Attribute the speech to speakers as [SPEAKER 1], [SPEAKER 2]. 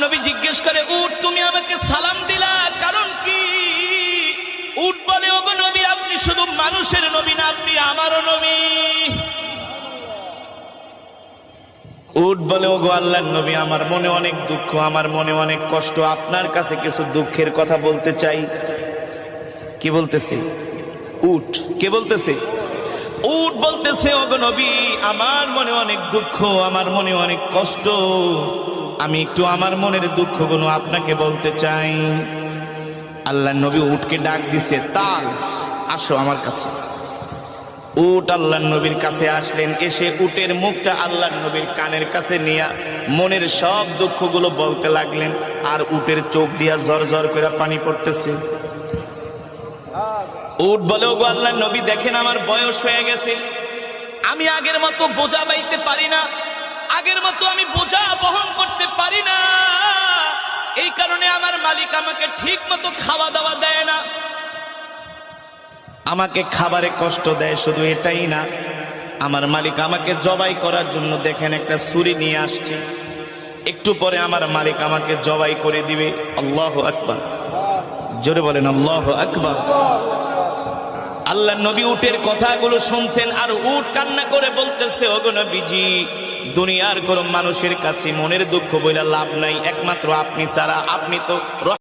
[SPEAKER 1] নবী জিজ্ঞেস করে, উট তুমি আমাকে সালাম দিলা কারণ কি? উট বলে, ওগো নবী আপনি শুধু মানুষের নবী না, আপনি আমারও নবী। উট বলে, ওগো আল্লাহর নবী আমার মনে অনেক দুঃখ, আমার মনে অনেক কষ্ট, আপনার কাছে কিছু দুঃখের কথা বলতে চাই। কি বলতেছে উট? কে বলতেছে? উট বলতেছে, ওগো নবী আমার মনে অনেক দুঃখ, আমার মনে অনেক কষ্ট, আমি একটু আমার মনের দুঃখগুলো আপনাকে বলতে চাই। আল্লাহর নবী উটকে ডাক দিছে, তাল আসো আমার কাছে। উট আল্লাহর নবীর কাছে আসলেন, এসে উটের মুখটা আল্লাহর নবীর কানের কাছে নিয়ে মনের সব দুঃখগুলো বলতে লাগলেন। আর উটের চোখ দিয়া ঝর ঝর করে পানি পড়তেছে। উট বলে, ওগো আল্লাহর নবী দেখেন আমার বয়স হয়ে গেছে, আমি আগের মতো বোঝা বাইতে পারি না, আগের মতো আমি বোঝা বহন করতে পারি না, এই কারণে আমার মালিক আমাকে ঠিক মতো খাওয়া দাওয়া দেয় না, আমাকে খাবারে কষ্ট দেয়। শুধু এটাই না, আমার মালিক আমাকে জবাই করার জন্য দেখেন একটা ছুরি নিয়ে আসছে, একটু পরে আমার মালিক আমাকে জবাই করে দিবে। আল্লাহু আকবার, জোরে বলেন আল্লাহু আকবার। আল্লাহর নবী উটের কথাগুলো শুনছেন, আর উট কান্না করে বলতেছে, ওগো নবীজি দুনিয়ার কোন মানুষের কাছে মনের দুঃখ বইলা লাভ নাই, একমাত্র আপনি ছাড়া, আপনি তো